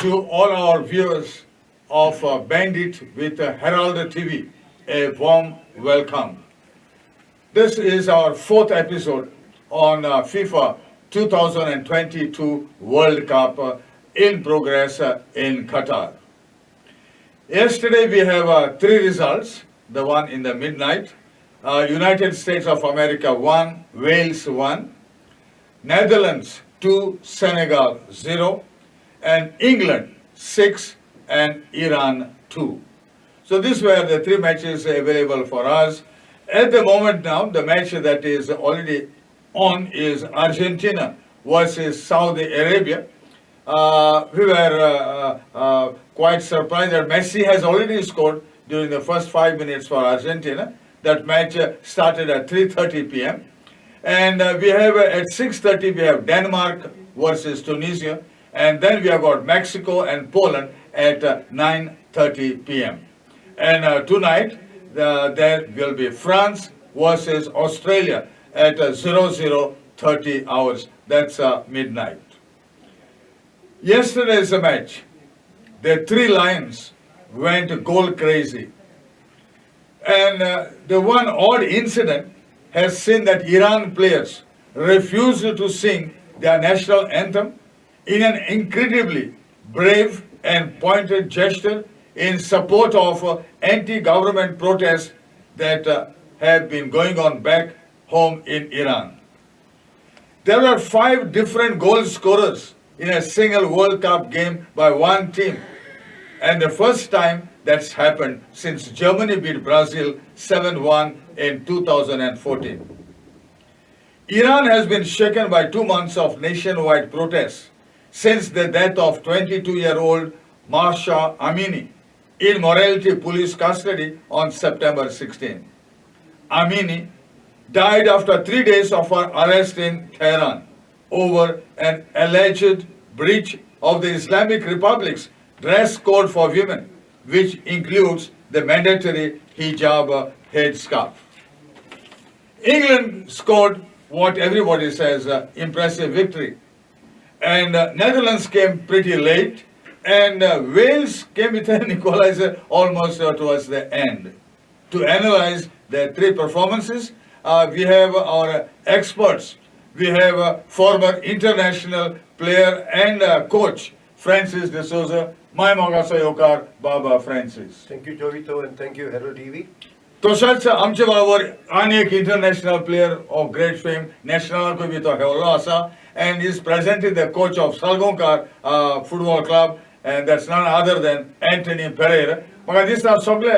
to all our viewers of Bandit with Herald TV, a warm welcome. This is our fourth episode on FIFA 2022 World Cup in progress in Qatar. Yesterday we have three results, the one in the midnight. United States of America 1, Wales 1, Netherlands 2, Senegal 0, and England 6 and Iran 2. So these were the three matches available for us. At the moment now, the match that is already on is Argentina versus Saudi Arabia. We were quite surprised that Messi has already scored during the first 5 minutes for Argentina. That match started at 3:30 p.m. And we have at 6:30 we have Denmark versus Tunisia. And then we have got Mexico and Poland at 9:30 p.m. And tonight there will be France versus Australia at 00:30 hours. That's midnight. Yesterday's match, the three lions went goal crazy. And the one odd incident has seen that Iran players refused to sing their national anthem in an incredibly brave and pointed gesture in support of anti-government protests that have been going on back home in Iran. There were 5 different goal scorers in a single World Cup game by one team, and the first time that's happened since Germany beat Brazil 7-1 in 2014. Iran has been shaken by 2 months of nationwide protests since the death of 22-year-old Mahsa Amini in morality police custody on September 16. Amini died after 3 days of her arrest in Tehran over an alleged breach of the Islamic Republic's dress code for women, which includes the mandatory hijab headscarf. England scored what everybody says impressive victory, and Netherlands came pretty late, and Wales came with an equalizer almost towards the end. To analyze the three performances, we have our experts. We have former international player and coach Francis de Souza. Salgaocar, Baba Francis. Thank you, Jovito, and thank you, Herald TV. तोशाच आमचे बरोबर आनी एक international player of great fame, national को भी तो हेवलो आसा, and is presently the coach of Salgaocar football club, and that's none other than Anthony Pereira. म्हाका दिसता सगळे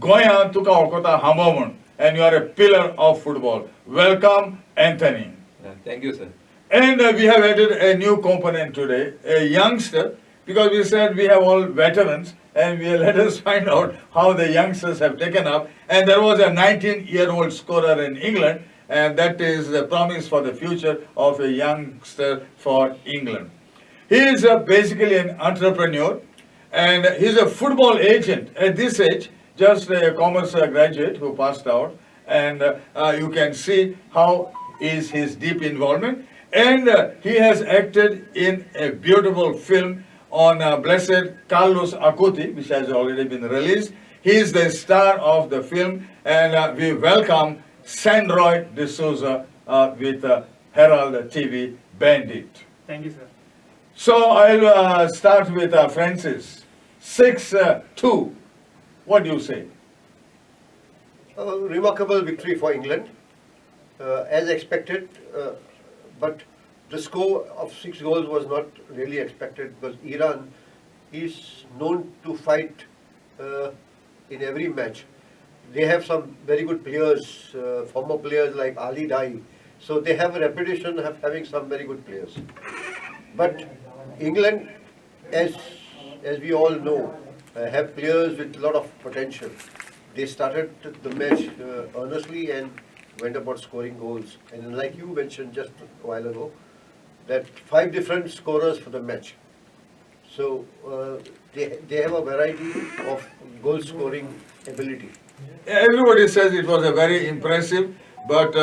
गोंयांत तुका वळखता हांबो म्हूण, and you are a pillar of football. Welcome, Anthony. Thank you, sir. And we have added a new component today, a youngster, because we said we have all veterans, and let us find out how the youngsters have taken up. And there was a 19-year-old scorer in England, and that is the promise for the future of a youngster for England. He is basically an entrepreneur, and he's a football agent at this age, just a commerce graduate who passed out, and you can see how is his deep involvement. And he has acted in a beautiful film on Blessed Carlos Acuti, which has already been released. He is the star of the film, and we welcome SANROY de Souza with Herald TV Bandit. Thank you, sir. So I'll start with Francis. 6-2. What do you say? A remarkable victory for England, as expected, but the score of 6 goals was not really expected because Iran is known to fight in every match. They have some very good players, former players like Ali Dai, so they have a reputation of having some very good players. But England, as we all know, have players with a lot of potential. They started the match earnestly and went about scoring goals. And like you mentioned just a while ago, that 5 different scorers for the match. So they have a variety of goal scoring ability. Everybody says it was a very impressive, but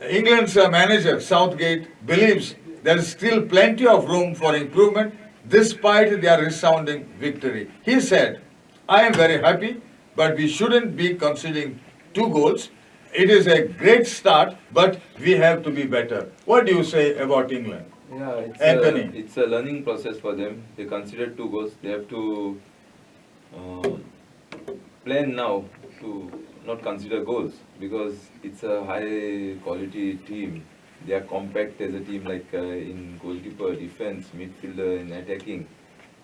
England's manager Southgate believes there is still plenty of room for improvement despite their resounding victory. He said, I am very happy, but we shouldn't be conceding 2 goals. It is a great start, but we have to be better. What do you say about England? Yeah, Anthony. it's a learning process for them. They considered 2 goals. They have to uh, plan now to not consider goals because it's a high quality team. They are compact as a team, like in goalkeeper, defense, midfielder, and attacking.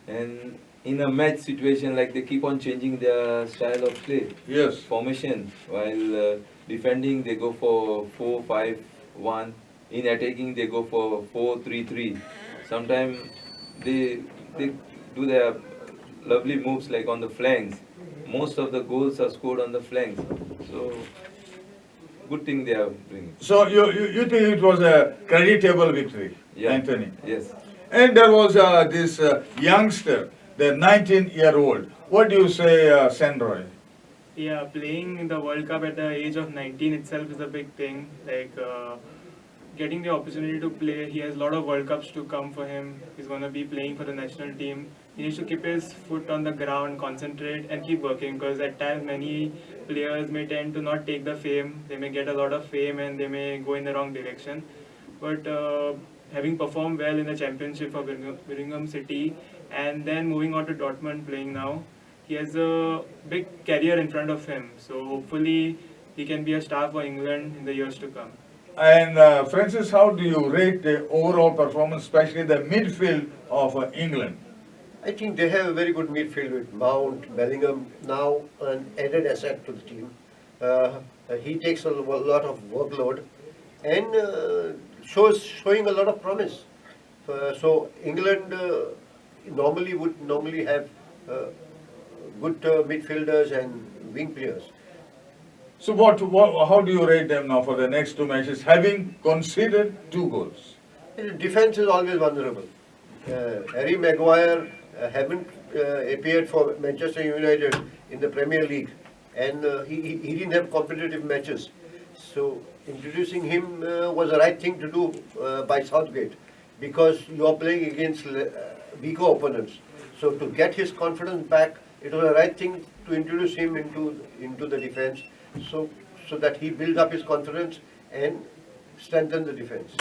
And in a match situation, like they keep on changing their style of play, Yes. formation. While defending, they go for 4-5-1. In attacking, they go for 4-3-3. Sometimes they do their lovely moves like on the flanks. Most of the goals are scored on the flanks. So good thing they are doing. So you think it was a creditable victory, Yeah. Anthony? Yes. And there was this youngster, the 19-year-old. What do you say, SANROY? Yeah, playing in the World Cup at the age of 19 itself is a big thing. Like getting the opportunity to play, he has a lot of World Cups to come for him. He's going to be playing for the national team. He needs to keep his foot on the ground, concentrate, and keep working. Because at times many players may tend to not take the fame. They may get a lot of fame and they may go in the wrong direction. But having performed well in the championship for Birmingham City and then moving on to Dortmund playing now, he has a big career in front of him. So hopefully he can be a star for England in the years to come. And Francis, how do you rate the overall performance, especially the midfield of England? I think they have a very good midfield with Mount, Bellingham, now an added asset to the team. He takes a lot of workload and showing a lot of promise. So England would normally have good midfielders and wing players. So how do you rate them now for the next 2 matches, having conceded 2 goals? Defense is always vulnerable. Harry Maguire haven't appeared for Manchester United in the Premier League, and he didn't have competitive matches. So introducing him was the right thing to do by Southgate, because you are playing against weaker opponents. So to get his confidence back, it was the right thing to introduce him into the defense, so that he builds up his confidence and strengthen the defense.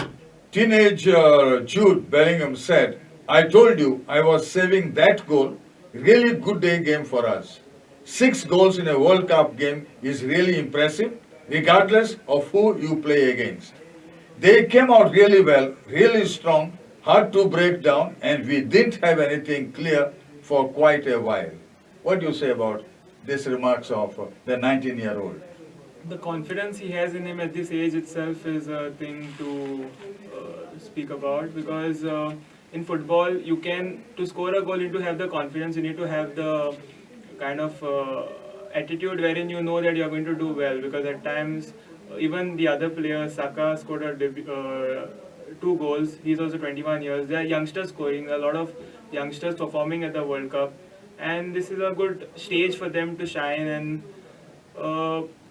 Teenage Jude Bellingham said, I told you I was saving that goal. Really good day game for us. 6 goals in a World Cup game is really impressive, regardless of who you play against. They came out really well, really strong, hard to break down, and we didn't have anything clear for quite a while. What do you say about these remarks of the 19-year-old? The confidence he has in him at this age itself is a thing to speak about, because in football to score a goal you need to have the confidence, you need to have the kind of attitude wherein you know that you are going to do well, because at times even the other players, Saka scored 2 goals, he's also 21 years, there are youngsters scoring, a lot of youngsters performing at the World Cup, and this is a good stage for them to shine and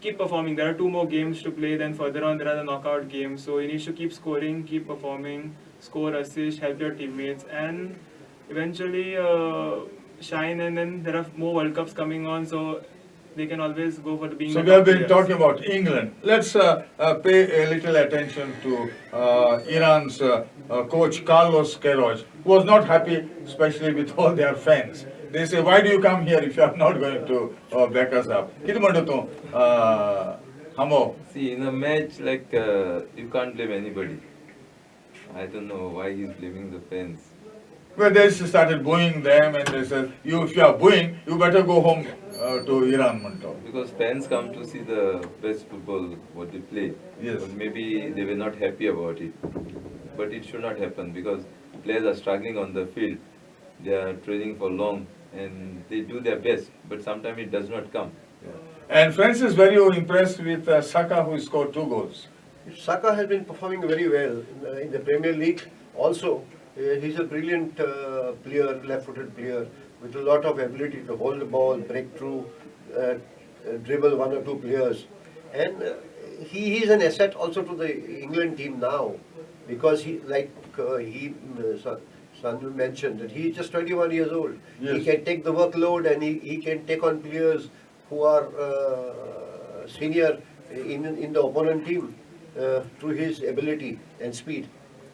keep performing. There are 2 more games to play, then further on there are the knockout games, so you need to keep scoring, keep performing, score, assist, help your teammates, and eventually shine. And then there are more World Cups coming on, so they can always go for being. So the we have top been players. talking about England. Let's pay a little attention to Iran's coach Carlos Queiroz, who was not happy, especially with all their fans. They say, why do you come here if you are not going to back us up? Hamo. See, in a match like you can't blame anybody. I don't know why he's blaming the fans. Well, they started booing them, and they said, if you are booing, you better go home to Iran, Manto. Because fans come to see the best football what they play. Yes. But maybe they were not happy about it. But it should not happen because players are struggling on the field. They are training for long and they do their best. But sometimes it does not come. And Francis, were you impressed with Saka, who scored 2 goals? Saka has been performing very well in the Premier League. Also, he's a brilliant player, left-footed player, with a lot of ability to hold the ball, break through, dribble 1 or 2 players. And he is an asset also to the England team now, because Sanu mentioned, that he is just 21 years old. Yes. He can take the workload and he can take on players who are senior in the opponent team through his ability and speed.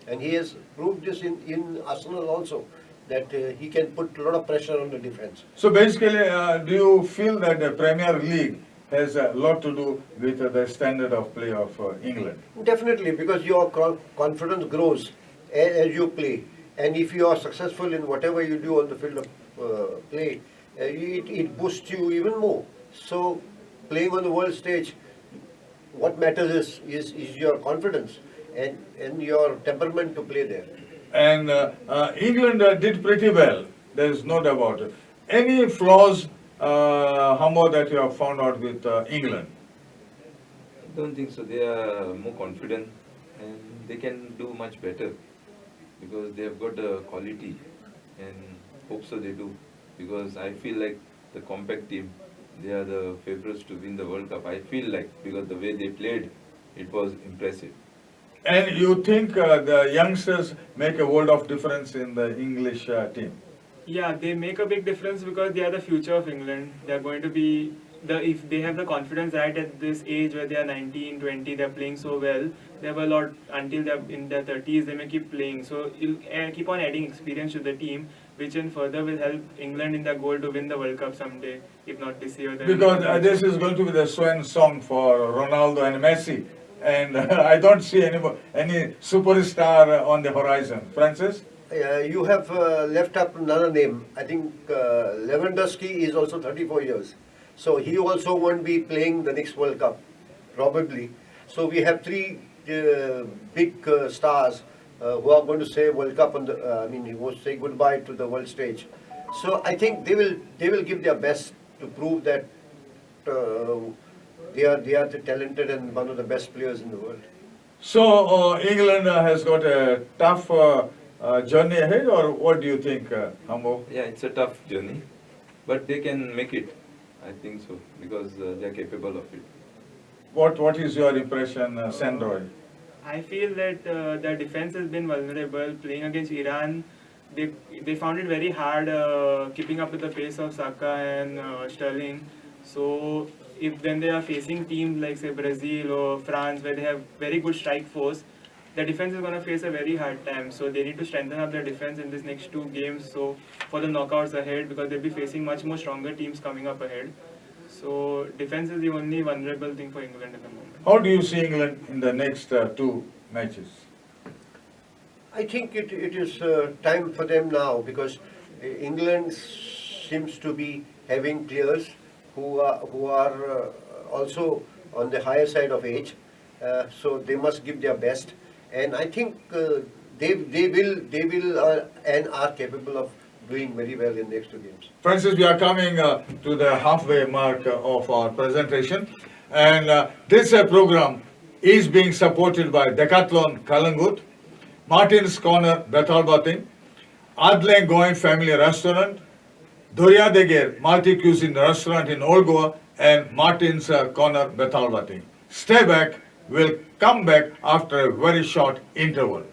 And he has proved this in Arsenal also, that he can put a lot of pressure on the defense. So basically, do you feel that the Premier League has a lot to do with the standard of play of England? Definitely, because your confidence grows as you play. And if you are successful in whatever you do on the field of play, it boosts you even more. So playing on the world stage, what matters is your confidence and your temperament to play there. And England did pretty well. There is no doubt about it. Any flaws, Hambo, that you have found out with England? I don't think so. They are more confident and they can do much better because they have got the quality, and hope so they do. Because I feel like the compact team, they are the favourites to win the World Cup. I feel like, because the way they played, it was impressive. And you think the youngsters make a world of difference in the English team? Yeah, they make a big difference because they are the future of England. They are going to be if they have the confidence right at this age where they are 19, 20, they are playing so well. They have a lot until they are in their 30s. They may keep playing, so you'll keep on adding experience to the team, which in further will help England in their goal to win the World Cup someday, if not this year. Then Because this is going to be the swan song for Ronaldo and Messi, and I don't see any superstar on the horizon. Francis? You have left up another name. I think Lewandowski is also 34 years. So he also won't be playing the next World Cup, probably. So we have three big stars who are going to say World Cup on the, he will say goodbye to the world stage. So I think they will give their best to prove that they are the talented and one of the best players in the world. So England has got a tough journey ahead, or what do you think, Hambo? Yeah, it's a tough journey, but they can make it. I think so, because they are capable of it. What is your impression, SANROY? I feel that their defense has been vulnerable. Playing against Iran, they found it very hard keeping up with the pace of Saka and Sterling. So when they are facing teams like say Brazil or France, where they have very good strike force, the defense is going to face a very hard time. So they need to strengthen up their defense in these next two games. So for the knockouts ahead, because they'll be facing much more stronger teams coming up ahead. So defense is the only vulnerable thing for England at the moment. How do you see England in the next two matches? I think it is time for them now, because England seems to be having players who are also on the higher side of age. So they must give their best. And I think they will and are capable of doing very well in the next two games. Francis, we are coming to the halfway mark of our presentation, and this program is being supported by Decathlon Kalangut, Martin's Corner Bethalbating, Adleng Goin Family Restaurant, Doria Deger Multi-Cuisine Restaurant in Old Goa, and Martin's Corner Bethalbating. Stay back. We'll come back after a very short interval.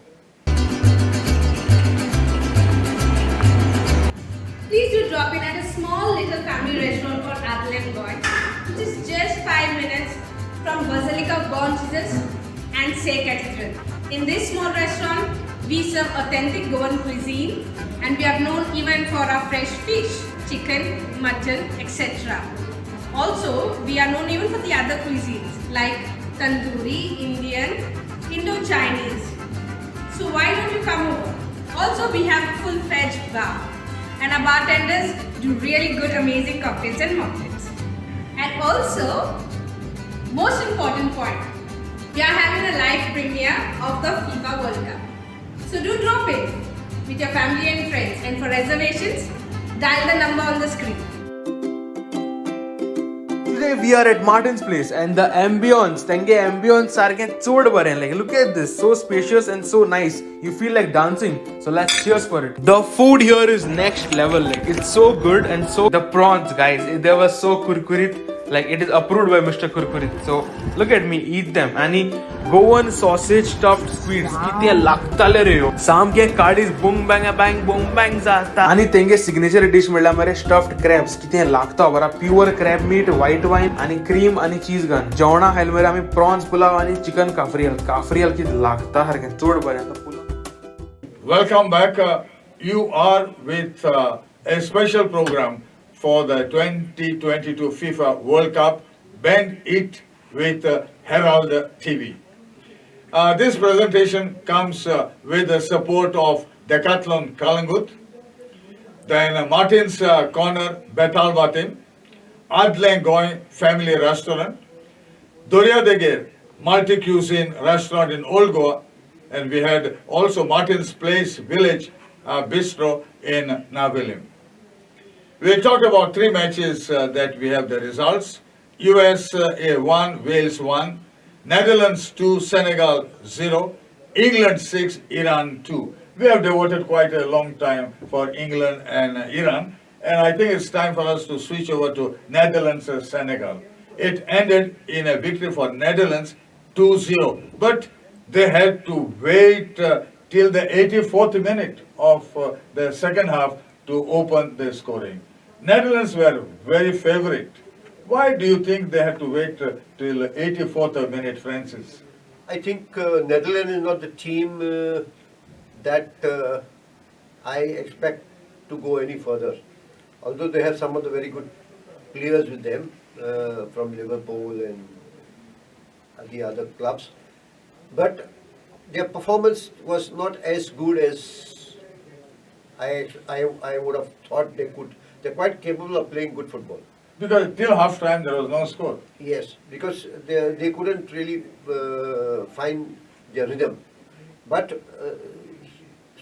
Please do drop in at a small little family restaurant called Adleng Goin, which is just 5 minutes from Basilica Born Jesus and Say Cathedral. In this small restaurant, we serve authentic Goan cuisine, and we are known even for our fresh fish, chicken, mutton, etc. Also, we are known even for the other cuisines like Tandoori, Indian, Indo-Chinese. So why don't you come over? Also, we have a full-fledged bar, and our bartenders do really good, amazing cocktails and mocktails. And also, most important point, we are having a live premiere of the FIFA World Cup. So do drop in with your family and friends, and for reservations, dial the number on the screen. Today we are at Martin's place, and the ambience, sarke chod bare. Like, look at this, so spacious and so nice. You feel like dancing. So let's cheers for it. The food here is next level. Like, it's so good, and so the prawns, guys, they were so kurkurit. Like it is approved by Mr. Kurkurit. So look at me, eat them. आणि Goan sausage stuffed squids किती लागताले रे ह्यो. सामके काडीज बुंग bag जाता. आणि तेंगे signature dish म्हणल्यार मरे स्टफ्ड क्रॅब्स किती लागता बरा. Pure crab meat, white wine आणि क्रीम आणि चीज गन. जेवणा खायला मरे आम्ही प्रॉन्स पुलाव आणि चिकन काफ्रियल किती लागता सारखें चड बरें. Welcome back. You are with a special program for the 2022 FIFA World Cup. Bend it with Herald TV. This presentation comes with the support of Decathlon Kalangut, then Martin's Corner Betal Batim, Adlen Goy Family Restaurant, Doria Degir Multi-Cuisine Restaurant in Old Goa, and we had also Martin's Place Village Bistro in Navilim. We'll talk about three matches that we have the results. USA 1, Wales 1, Netherlands 2, Senegal 0, England 6, Iran 2. We have devoted quite a long time for England and Iran, and I think it's time for us to switch over to Netherlands Senegal. It ended in a victory for Netherlands 2-0, but they had to wait till the 84th minute of the second half to open the scoring. Netherlands were very favorite. Why do you think they had to wait till 84th minute, Francis? I think Netherlands is not the team that I expect to go any further. Although they have some of the very good players with them from Liverpool and the other clubs. But their performance was not as good as I would have thought they could. They're quite capable of playing good football. Because till half time there was no score. Yes, because they couldn't really find their rhythm. But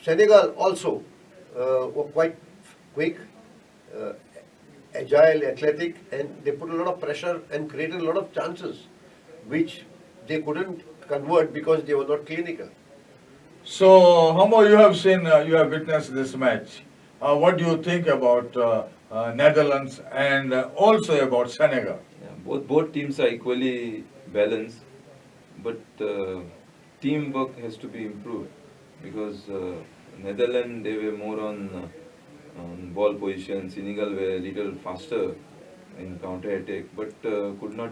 Senegal also were quite quick, agile, athletic, and they put a lot of pressure and created a lot of chances, which they couldn't convert because they were not clinical. So, Homo, you have seen, you have witnessed this match. What do you think about Netherlands and also about Senegal? Yeah, both teams are equally balanced, but teamwork has to be improved because Netherlands, they were more on ball position. Senegal were a little faster in counter attack, but could not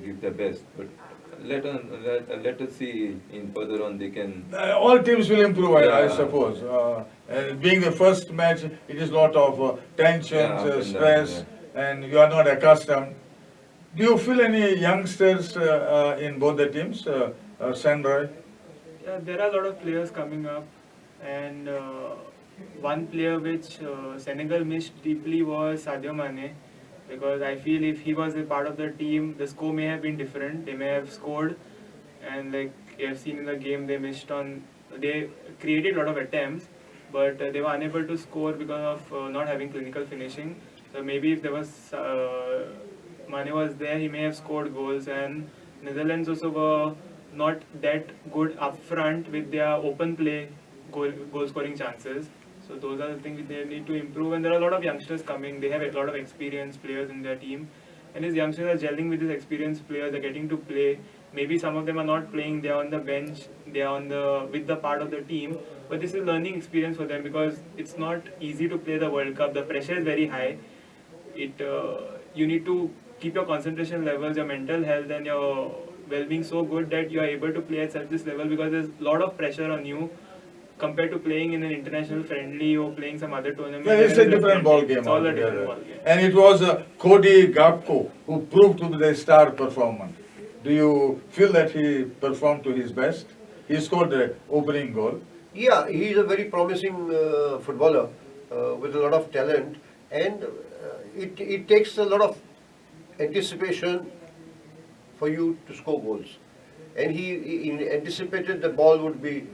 give their best. But let us see in further on they can. All teams will improve, I Yeah. suppose. Being the first match, it is a lot of tensions, Yeah, up and stress, down, and you are not accustomed. Do you feel any youngsters in both the teams, SANROY? Yeah, there are a lot of players coming up, and one player which Senegal missed deeply was Sadio Mane, because I feel if he was a part of the team, the score may have been different. They may have scored, and like you have seen in the game, they created a lot of attempts, but they were unable to score because of not having clinical finishing. So maybe if there was Mane was there, he may have scored goals. And Netherlands also were not that good up front with their open play goal scoring chances. So those are the things they need to improve. And there are a lot of youngsters coming. They have a lot of experienced players in their team. And these youngsters are gelling with these experienced players. They're getting to play. Maybe some of them are not playing. They're on the bench. They're with the part of the team. But this is a learning experience for them because it's not easy to play the World Cup. The pressure is very high. You need to keep your concentration levels, your mental health, and your well-being so good that you are able to play at such this level because there's a lot of pressure on you compared to playing in an international friendly or playing some other tournament. Yeah, it's a different ball game. It's all a different ball game. And it was Cody Gakpo who proved to be the star performer. Do you feel that he performed to his best? He scored the opening goal. Yeah, he is a very promising footballer with a lot of talent, and it takes a lot of anticipation for you to score goals. And he anticipated the ball would be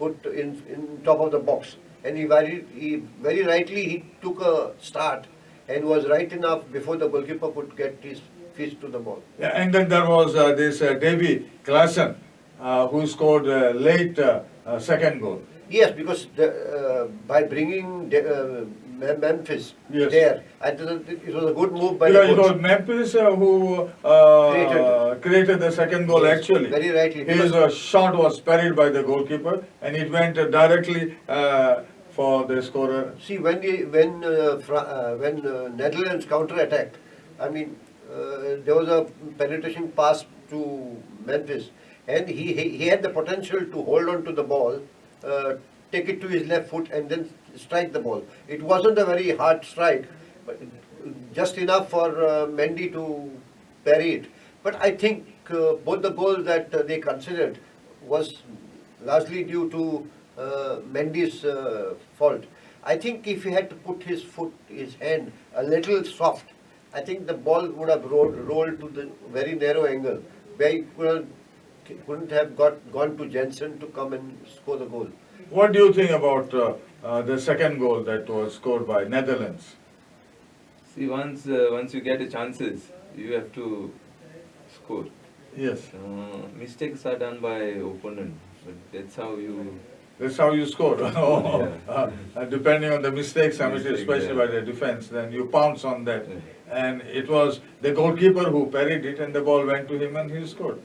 put in top of the box, and he very rightly he took a start and was right enough before the goalkeeper could get his fist to the ball. Yeah, and then there was this Davy Klaassen who scored late second goal. Yes, because by bringing Memphis Yes. there. I think it was a good move by Because the it was coach. Memphis who created the second goal Yes, actually. very rightly, His because- shot was parried by the goalkeeper and it went directly for the scorer. See, when Netherlands counter-attacked, I mean, there was a penetration pass to Memphis, and he had the potential to hold on to the ball, take it to his left foot, and then strike the ball. It wasn't a very hard strike, but just enough for Mendy to parry it. But I think both the goals that they considered was largely due to Mendy's fault. I think if he had to put his hand a little soft, I think the ball would have rolled to the very narrow angle where he couldn't have gone to Jensen to come and score the goal. What do you think about the second goal that was scored by Netherlands? See, once you get the chances, you have to score. Yes, Mistakes are done by opponent, but that's how you. that's how you scored. Depending on the mistakes committed, Mistake, especially yeah. by the defense, then you pounce on that. Yeah. And it was the goalkeeper who parried it and the ball went to him and he scored.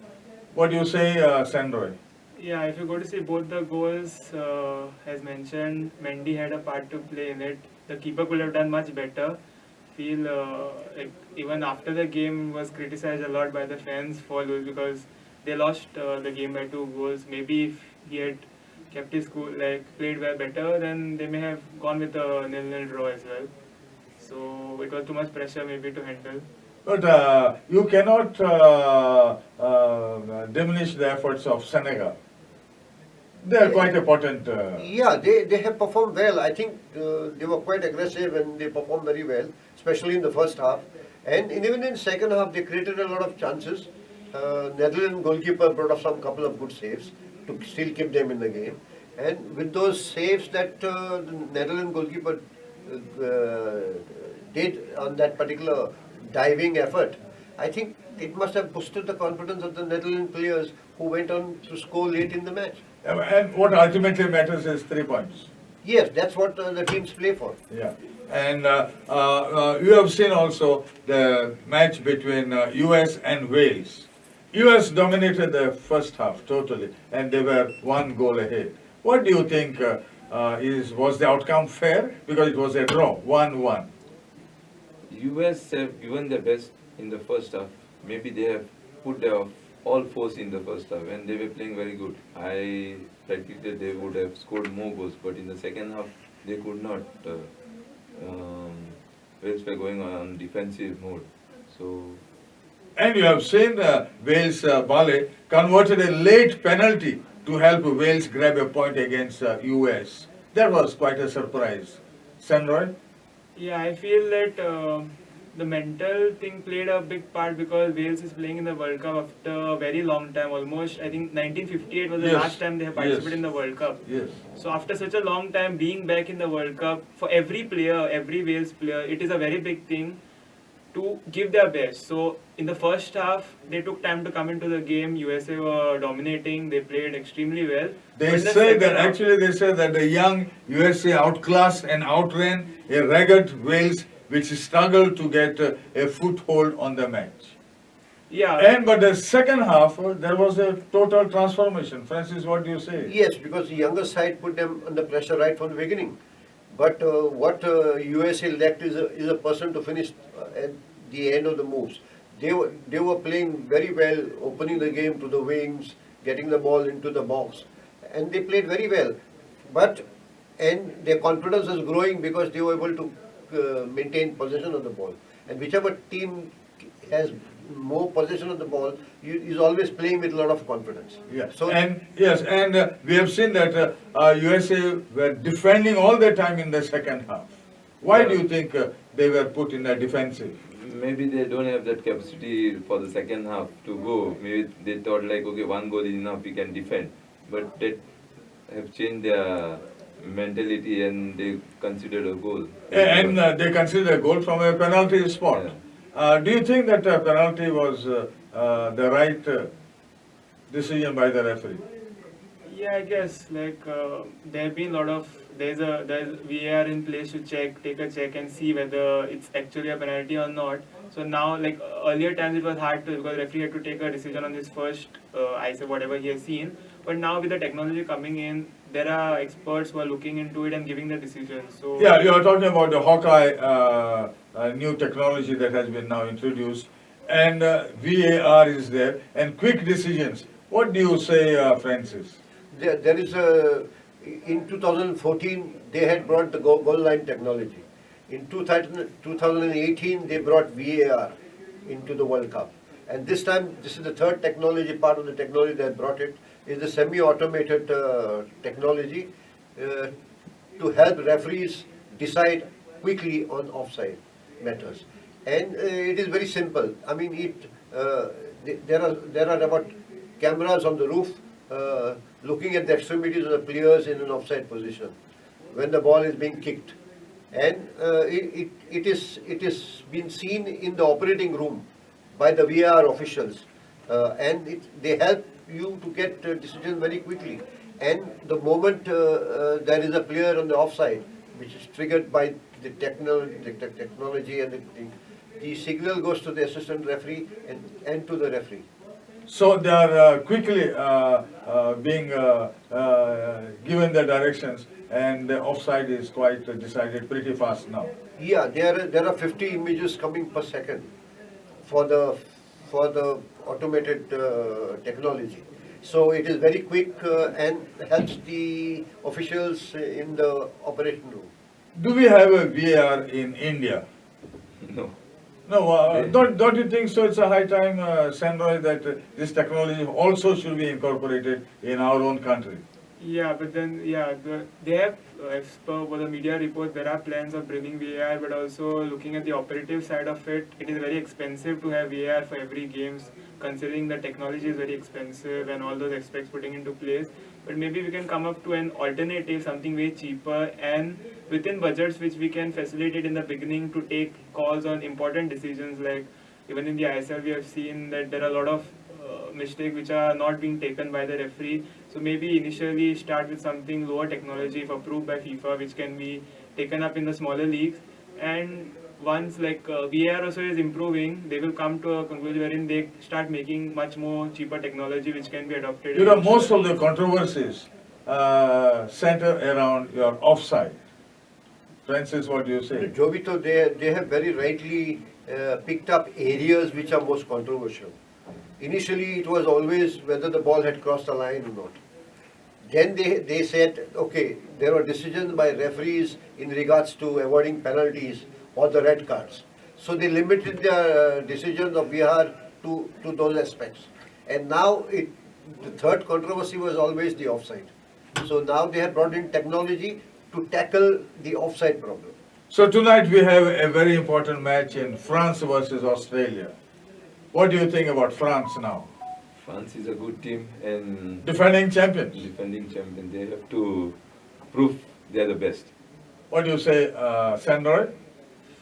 What do you say, SANROY? Yeah, if you go to see both the goals, as mentioned, Mendy had a part to play in it. The keeper could have done much better. Feel like even after the game was criticized a lot by the fans for because they lost the game by 2 goals. Maybe if he had kept his cool, like played well better, then they may have gone with a 0-0 draw as well. So it was too much pressure maybe to handle. But you cannot diminish the efforts of Senegal. They are quite important. Yeah, they have performed well. I think they were quite aggressive and they performed very well, especially in the first half. And even in second half, they created a lot of chances. Netherlands goalkeeper brought up some couple of good saves to still keep them in the game. And with those saves that the Netherlands goalkeeper did on that particular diving effort, I think it must have boosted the confidence of the Netherlands players who went on to score late in the match. And what ultimately matters is 3 points. Yes, that's what the teams play for. Yeah. And you have seen also the match between US and Wales. US dominated the first half totally and they were 1 goal ahead. What do you think was the outcome fair? Because it was a draw, 1-1. US have given their best in the first half. Maybe they have put their all force in the first half and they were playing very good. I predicted they would have scored more goals, but in the second half they could not. Wales were going on defensive mode. So. And you have seen Wales Bale converted a late penalty to help Wales grab a point against US. That was quite a surprise. SANROY? Yeah, I feel that the mental thing played a big part because Wales is playing in the World Cup after a very long time, almost I think 1958 was the Yes, last time they have participated yes. in the World Cup. Yes. So after such a long time being back in the World Cup, for every player, every Wales player, it is a very big thing to give their best. So in the first half, they took time to come into the game. USA were dominating. They played extremely well. They But in the say second that half- actually they say that the young USA outclassed and outran a ragged Wales which struggled to get a foothold on the match. Yeah. But the second half, there was a total transformation. Francis, what do you say? Yes, because the younger side put them under pressure right from the beginning. But what USA lacked is a person to finish at the end of the moves. They were playing very well, opening the game to the wings, getting the ball into the box, and they played very well. And their confidence was growing because they were able to maintain possession of the ball. And whichever team has more possession of the ball is always playing with a lot of confidence. Yes. So And we have seen that USA were defending all the time in the second half. Why do you think they were put in the defensive? Maybe they don't have that capacity for the second half to go. Maybe they thought like, okay, 1 goal is enough, we can defend. But they have changed their mentality and they considered a goal. And they consider a goal from a penalty spot. Do you think that penalty was the right decision by the referee? Yeah, I guess there have been a lot of there's VAR in place to take a check and see whether it's actually a penalty or not. So now, earlier times, it was hard to because referee had to take a decision on his first I say whatever he has seen. But now with the technology coming in, there are experts who are looking into it and giving the decision. So Yeah, you are talking about the Hawkeye new technology that has been now introduced, and VAR is there, and quick decisions. What do you say, Francis? There is in 2014 they had brought the goal line technology. In 2018 they brought VAR into the World Cup. And this time, this is the third technology, part of the technology that brought it, is the semi-automated technology to help referees decide quickly on offside matters. And it is very simple. I mean, there are about cameras on the roof looking at the extremities of the players in an offside position when the ball is being kicked. And it is been seen in the operating room by the VAR officials, and they help you to get decisions very quickly. And the moment there is a player on the offside, which is triggered by the technology and the signal goes to the assistant referee and to the referee. So they are quickly being given the directions, and the offside is quite decided pretty fast now. Yeah, there are 50 images coming per second for the automated technology. So it is very quick and helps the officials in the operation room. Do we have a VAR in India? No. No, don't you think so? It's a high time, SANROY, that this technology also should be incorporated in our own country. yeah, but then they have as per the media reports, there are plans of bringing VAR, but also looking at the operative side of it, it is very expensive to have VAR for every games, considering the technology is very expensive and all those aspects putting into place. But maybe we can come up to an alternative, something way cheaper and within budgets which we can facilitate in the beginning to take calls on important decisions. Like even in the ISL, we have seen that there are a lot of mistakes which are not being taken by the referee. So maybe initially start with something lower technology if approved by FIFA, which can be taken up in the smaller leagues. And once VAR also is improving, they will come to a conclusion wherein they start making much more cheaper technology which can be adopted. You know, most of the controversies center around your offside. Francis, what do you say? Jovito, they have very rightly picked up areas which are most controversial. Initially, it was always whether the ball had crossed the line or not. Then they said, okay, there were decisions by referees in regards to avoiding penalties or the red cards. So they limited their decisions of VAR to those aspects. And now the third controversy was always the offside. So now they have brought in technology to tackle the offside problem. So tonight we have a very important match in France versus Australia. What do you think about France now? France is a good team and Defending champions. defending champion. They have to prove they are the best. What do you say, SANROY?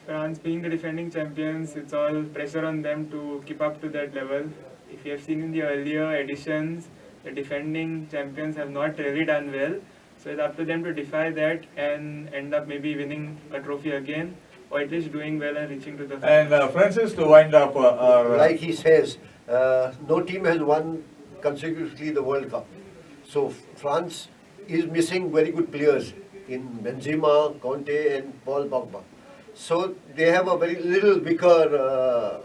France being the defending champions, it's all pressure on them to keep up to that level. If you have seen in the earlier editions, the defending champions have not really done well. So it's up to them to defy that and end up maybe winning a trophy again, or at least doing well and reaching to the And Francis, to wind up our... Like he says, no team has won consecutively the World Cup. So France is missing very good players in Benzema, Conte and Paul Pogba. So they have a very little weaker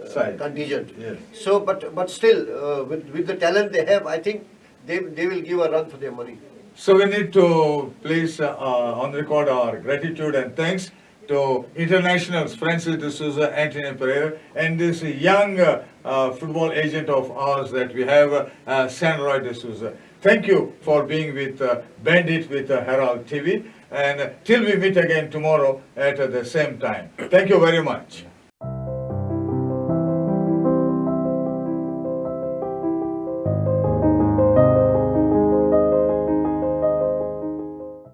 Side. contingent. Yes. So, but still, with the talent they have, I think they will give a run for their money. So we need to place on record our gratitude and thanks to internationals Francis de Souza, Anthony Pereira, and this young football agent of ours that we have, SANROY de Souza. Thank you for being with Bandit with Herald TV, and till we meet again tomorrow at the same time. Thank you very much.